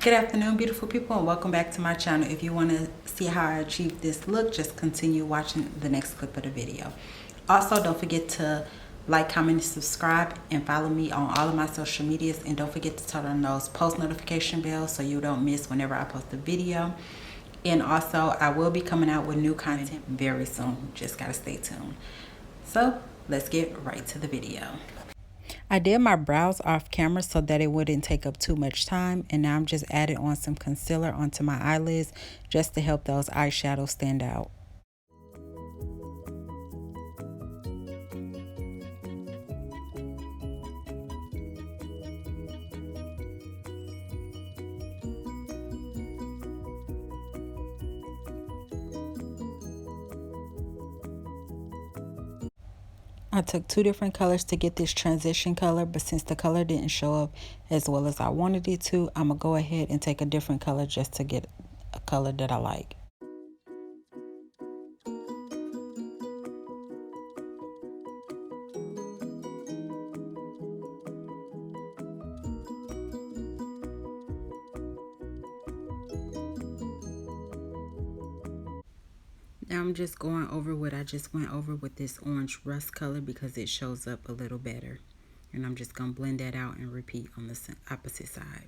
Good afternoon, beautiful people, and welcome back to my channel. If you want to see how I achieved this look, just continue watching the next clip of the video. Also, don't forget to like, comment, and subscribe, and follow me on all of my social medias. And don't forget to turn on those post notification bells so you don't miss whenever I post a video. And also, I will be coming out with new content very soon. Just gotta stay tuned. So let's get right to the video. I did my brows off camera so that it wouldn't take up too much time, and now I'm just adding on some concealer onto my eyelids just to help those eyeshadows stand out. I took two different colors to get this transition color, but since the color didn't show up as well as I wanted it to, I'm going to go ahead and take a different color just to get a color that I like. Now I'm just going over what I just went over with this orange rust color because it shows up a little better. And I'm just going to blend that out and repeat on the opposite side.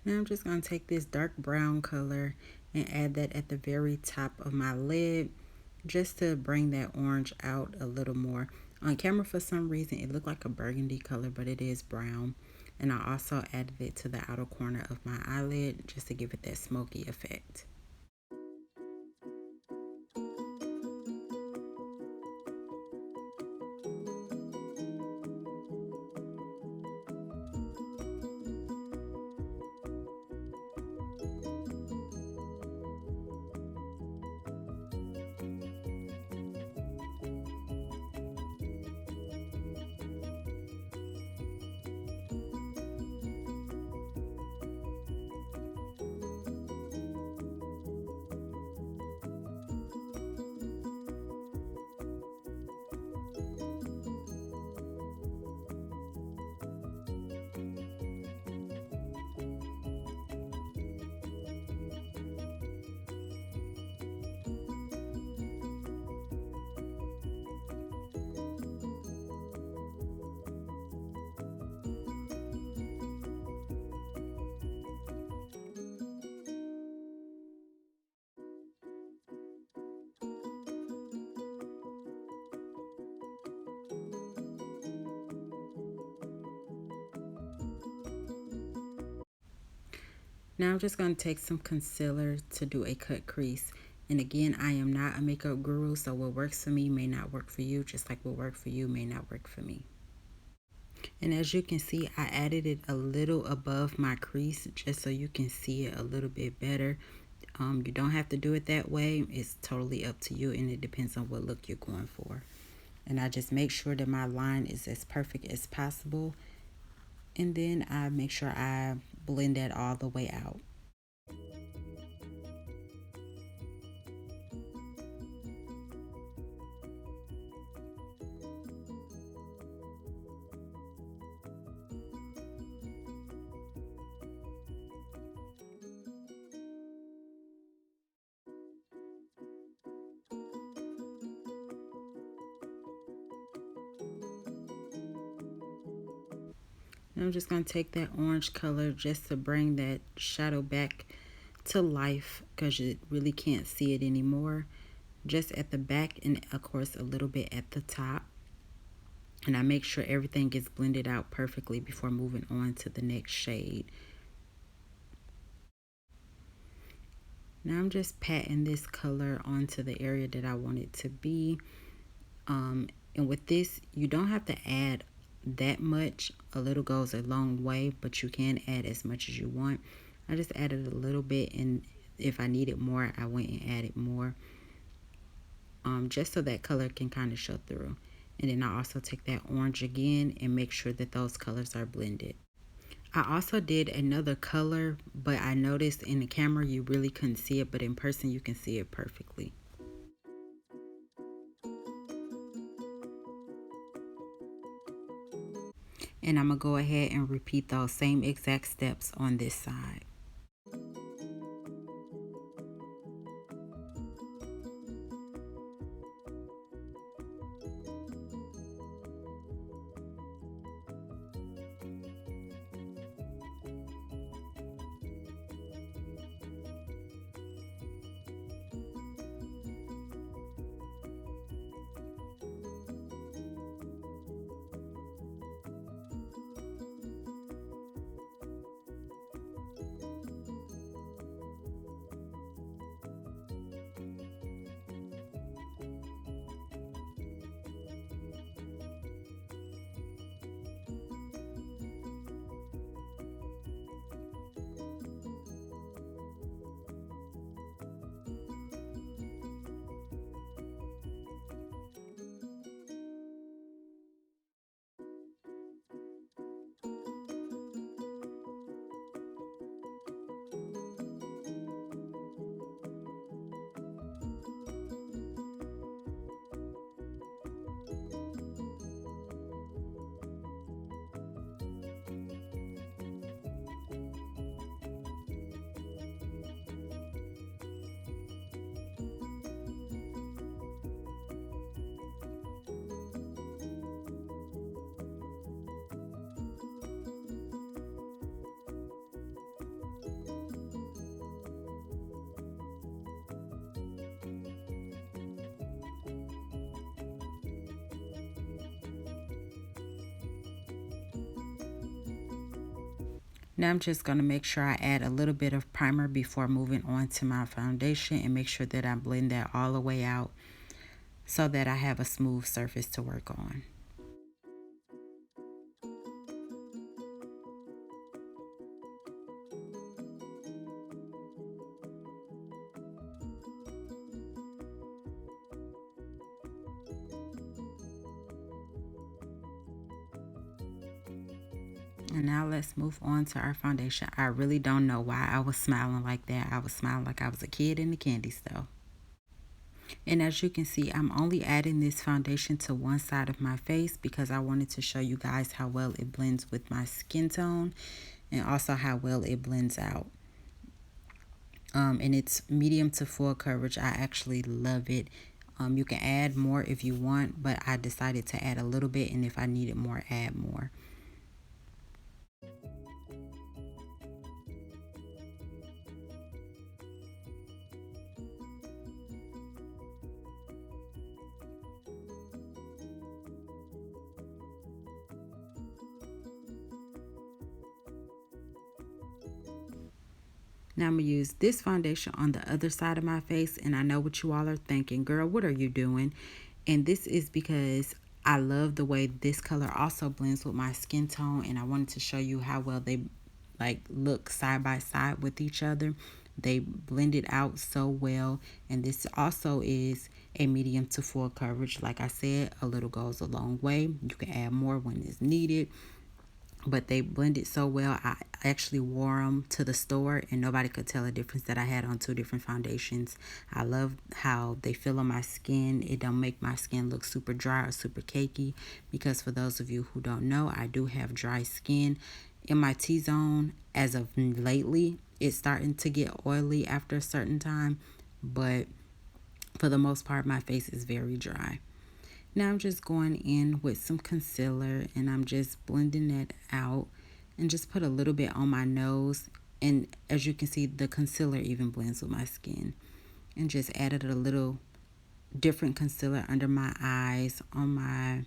Now I'm just going to take this dark brown color and add that at the very top of my lid just to bring that orange out a little more. On camera, for some reason, it looked like a burgundy color, but it is brown. And I also added it to the outer corner of my eyelid just to give it that smoky effect. Now I'm just going to take some concealer to do a cut crease. And again, I am not a makeup guru, so what works for me may not work for you, just like what worked for you may not work for me. And as you can see, I added it a little above my crease just so you can see it a little bit better. You don't have to do it that way. It's totally up to you, and it depends on what look you're going for. And I just make sure that my line is as perfect as possible. And then I make sure I blend that all the way out. I'm just going to take that orange color just to bring that shadow back to life because you really can't see it anymore. Just at the back and of course a little bit at the top. And I make sure everything gets blended out perfectly before moving on to the next shade. Now I'm just patting this color onto the area that I want it to be. And with this, you don't have to add that much. A little goes a long way, but you can add as much as you want. I just added a little bit, and if I needed more, I went and added more, just so that color can kind of show through. And then I also take that orange again and make sure that those colors are blended. I also did another color, but I noticed in the camera you really couldn't see it, but in person you can see it perfectly. And I'm going to go ahead and repeat those same exact steps on this side. Now I'm just going to make sure I add a little bit of primer before moving on to my foundation, and make sure that I blend that all the way out so that I have a smooth surface to work on. And now let's move on to our foundation. I really don't know why I was smiling like that. I was smiling like I was a kid in the candy store. And as you can see, I'm only adding this foundation to one side of my face because I wanted to show you guys how well it blends with my skin tone, and also how well it blends out. And it's medium to full coverage. I actually love it. You can add more if you want, but I decided to add a little bit, and if I needed more, add more. Now I'm going to use this foundation on the other side of my face, and I know what you all are thinking, girl, what are you doing? And this is because I love the way this color also blends with my skin tone, and I wanted to show you how well they like look side by side with each other. They blend it out so well, and this also is a medium to full coverage. Like I said, a little goes a long way. You can add more when it's needed, but they blend it so well. I actually wore them to the store and nobody could tell a difference that I had on two different foundations. I love how they feel on my skin. It don't make my skin look super dry or super cakey, because for those of you who don't know, I do have dry skin. In my T-zone, as of lately, it's starting to get oily after a certain time, but for the most part, my face is very dry. Now I'm just going in with some concealer, and I'm just blending that out, and just put a little bit on my nose. And as you can see, the concealer even blends with my skin. And just added a little different concealer under my eyes, on my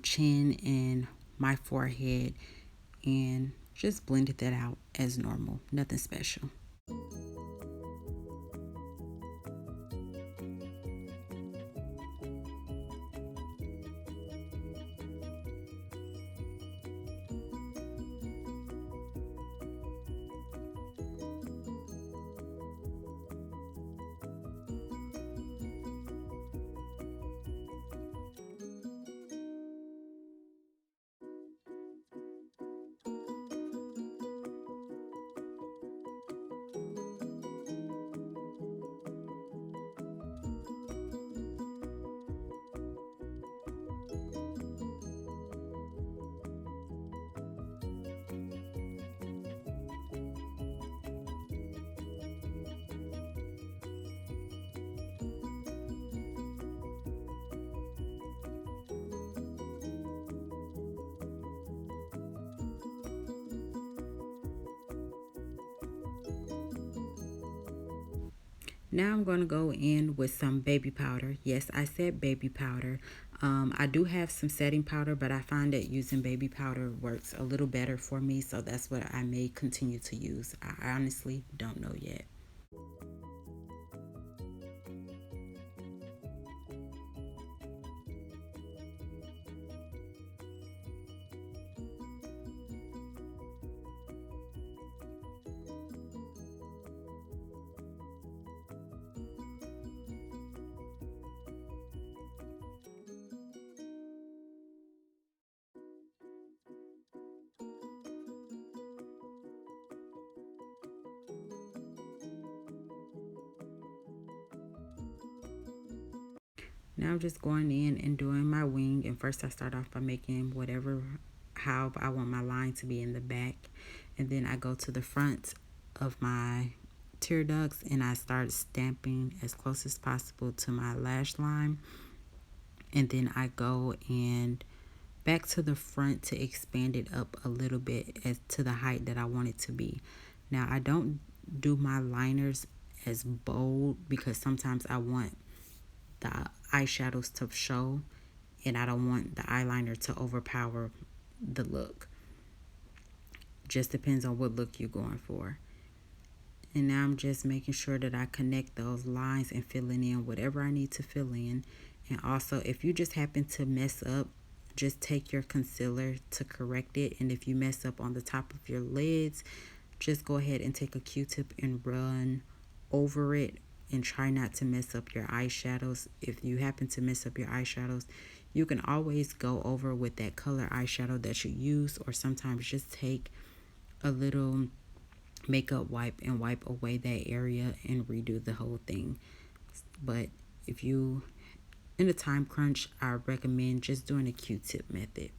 chin and my forehead, and just blended that out as normal. Nothing special. Now I'm going to go in with some baby powder. Yes, I said baby powder. I do have some setting powder, but I find that using baby powder works a little better for me, so that's what I may continue to use. I honestly don't know yet. Now I'm just going in and doing my wing, and first I start off by making how I want my line to be in the back, and then I go to the front of my tear ducts and I start stamping as close as possible to my lash line, and then I go and back to the front to expand it up a little bit as to the height that I want it to be. Now I don't do my liners as bold because sometimes I want the eyeshadows to show and I don't want the eyeliner to overpower the look. Just depends on what look you're going for. And now I'm just making sure that I connect those lines and filling in whatever I need to fill in. And also, if you just happen to mess up, just take your concealer to correct it. And if you mess up on the top of your lids, just go ahead and take a Q-tip and run over it and try not to mess up your eyeshadows. If you happen to mess up your eyeshadows, you can always go over with that color eyeshadow that you use, or sometimes just take a little makeup wipe and wipe away that area and redo the whole thing. But if you in a time crunch, I recommend just doing a Q-tip method.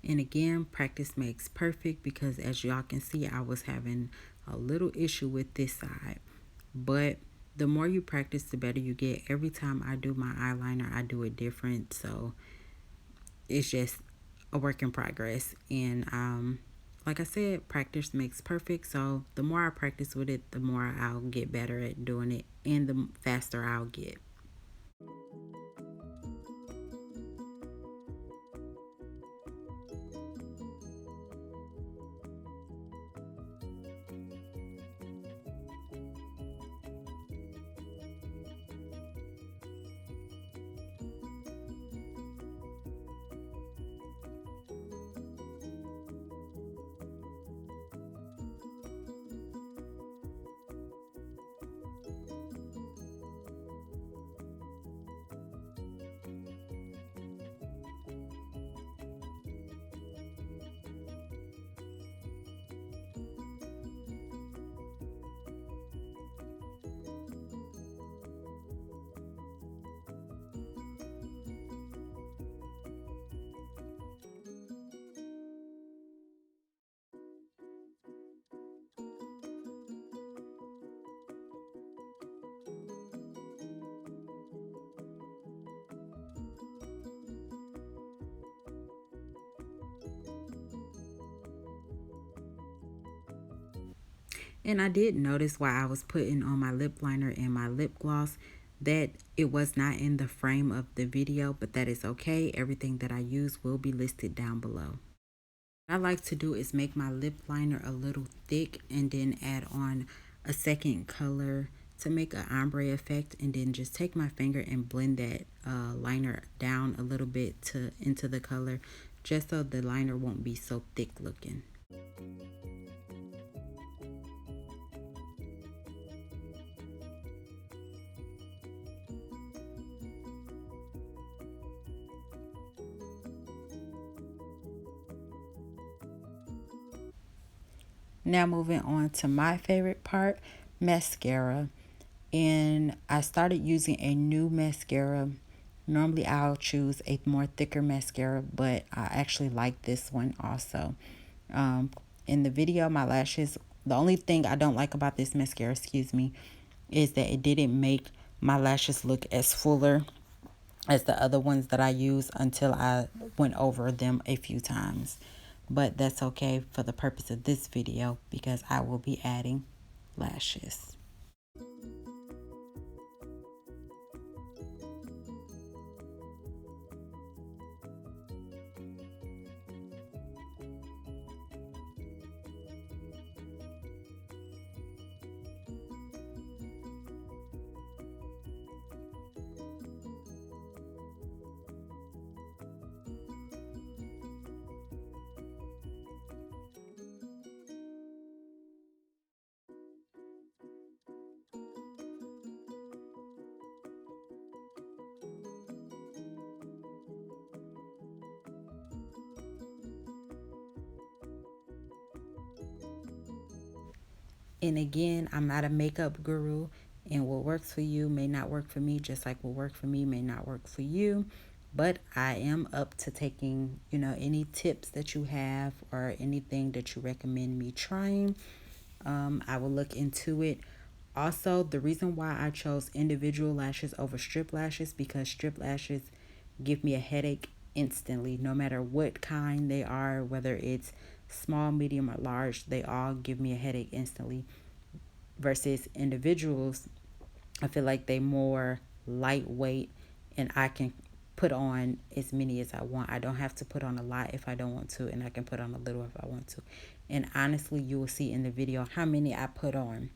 And again, practice makes perfect, because as y'all can see, I was having a little issue with this side. But the more you practice, the better you get. Every time I do my eyeliner, I do it different. So it's just a work in progress. And like I said, practice makes perfect. So the more I practice with it, the more I'll get better at doing it and the faster I'll get. And I did notice while I was putting on my lip liner and my lip gloss that it was not in the frame of the video, but that is okay. Everything that I use will be listed down below. What I like to do is make my lip liner a little thick and then add on a second color to make an ombre effect, and then just take my finger and blend that liner down a little bit into the color, just so the liner won't be so thick looking. Now moving on to my favorite part, mascara. And I started using a new mascara. Normally I'll choose a more thicker mascara, but I actually like this one also. In the video, my lashes, the only thing I don't like about this mascara, is that it didn't make my lashes look as fuller as the other ones that I use until I went over them a few times. But that's okay for the purpose of this video because I will be adding lashes. And again, I'm not a makeup guru, and what works for you may not work for me, just like what worked for me may not work for you. But I am up to taking, any tips that you have or anything that you recommend me trying. I will look into it. Also, the reason why I chose individual lashes over strip lashes, because strip lashes give me a headache instantly, no matter what kind they are, whether it's small, medium, or large, they all give me a headache instantly. Versus individuals, I feel like they more lightweight, and I can put on as many as I want. I don't have to put on a lot if I don't want to, and I can put on a little if I want to. And honestly, you will see in the video how many I put on.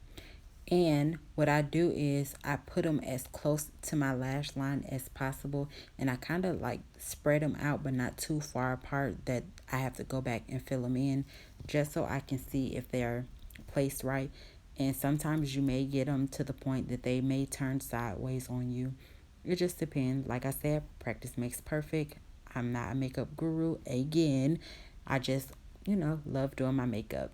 And what I do is I put them as close to my lash line as possible, and I kind of like spread them out but not too far apart that I have to go back and fill them in, just so I can see if they're placed right. And sometimes you may get them to the point that they may turn sideways on you. It just depends. Like I said, practice makes perfect. I'm not a makeup guru. Again, I just, love doing my makeup.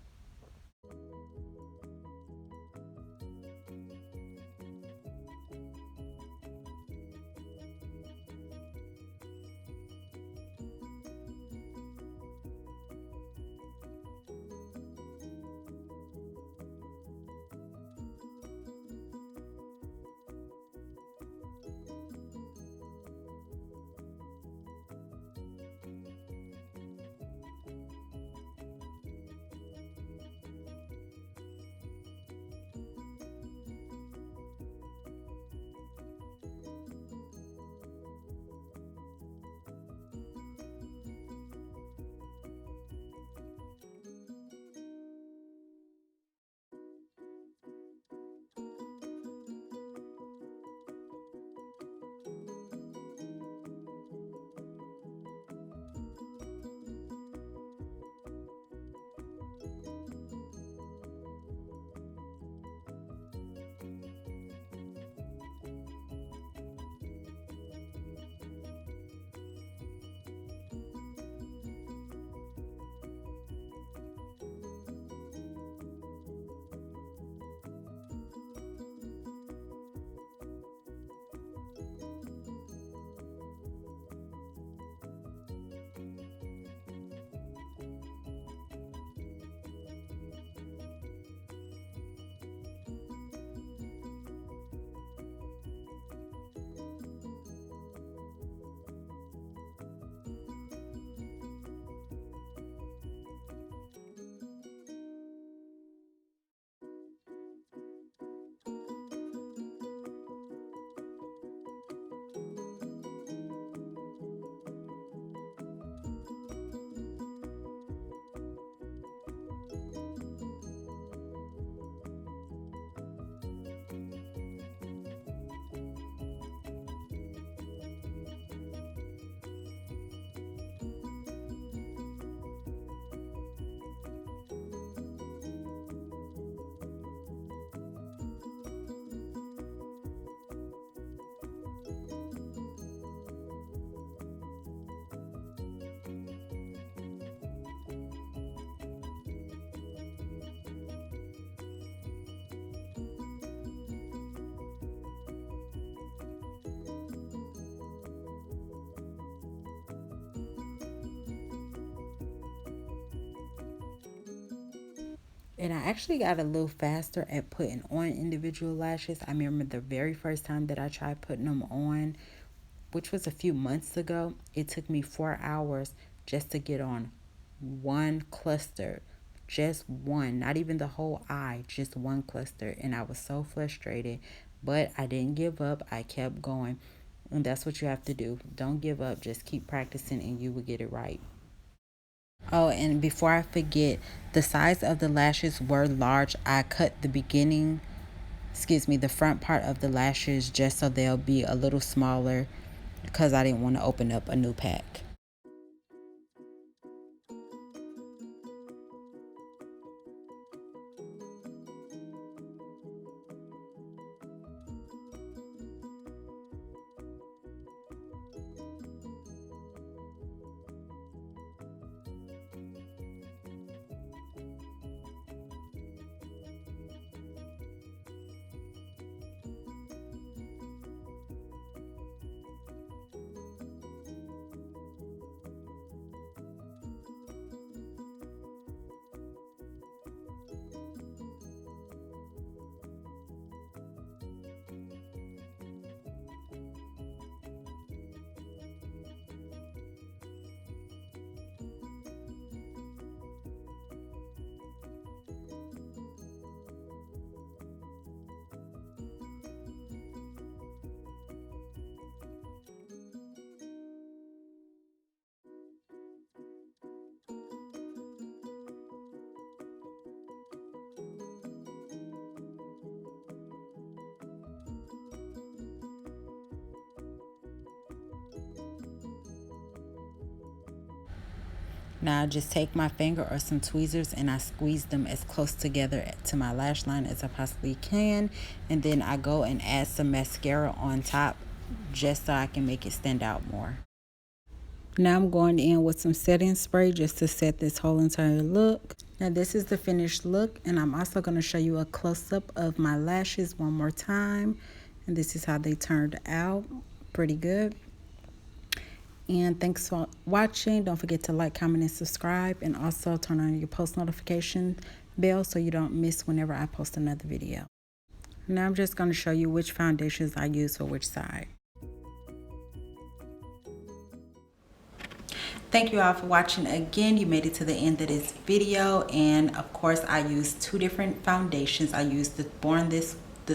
And I actually got a little faster at putting on individual lashes. I remember the very first time that I tried putting them on, which was a few months ago, it took me 4 hours just to get on one cluster. Just one, not even the whole eye, just one cluster. And I was so frustrated, but I didn't give up. I kept going. And that's what you have to do. Don't give up. Just keep practicing and you will get it right. Oh, and before I forget, the size of the lashes were large. I cut the beginning, the front part of the lashes just so they'll be a little smaller because I didn't want to open up a new pack. Now I just take my finger or some tweezers and I squeeze them as close together to my lash line as I possibly can. And then I go and add some mascara on top just so I can make it stand out more. Now I'm going in with some setting spray just to set this whole entire look. Now this is the finished look, and I'm also going to show you a close-up of my lashes one more time. And this is how they turned out. Pretty good. And thanks for watching. Don't forget to like, comment, and subscribe. And also turn on your post notification bell so you don't miss whenever I post another video. Now I'm just going to show you which foundations I use for which side. Thank you all for watching again. You made it to the end of this video. And of course, I used two different foundations. I used the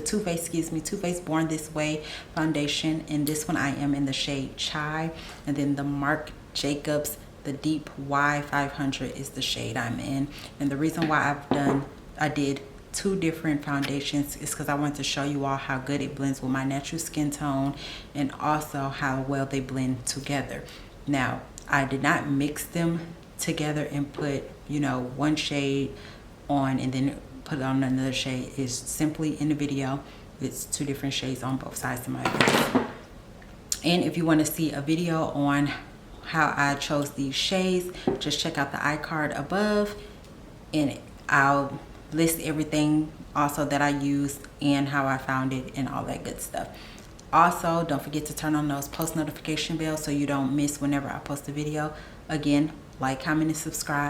Too Faced Born This Way foundation, and this one I am in the shade Chai, and then the Marc Jacobs, the Deep Y500 is the shade I'm in. And the reason why I did two different foundations is because I want to show you all how good it blends with my natural skin tone, and also how well they blend together. Now, I did not mix them together and put, one shade on and then put on another shade. Is simply in the video. It's two different shades on both sides of my face. And if you want to see a video on how I chose these shades, just check out the iCard above, and I'll list everything also that I used and how I found it and all that good stuff. Also, don't forget to turn on those post notification bells so you don't miss whenever I post a video. Again, like, comment, and subscribe.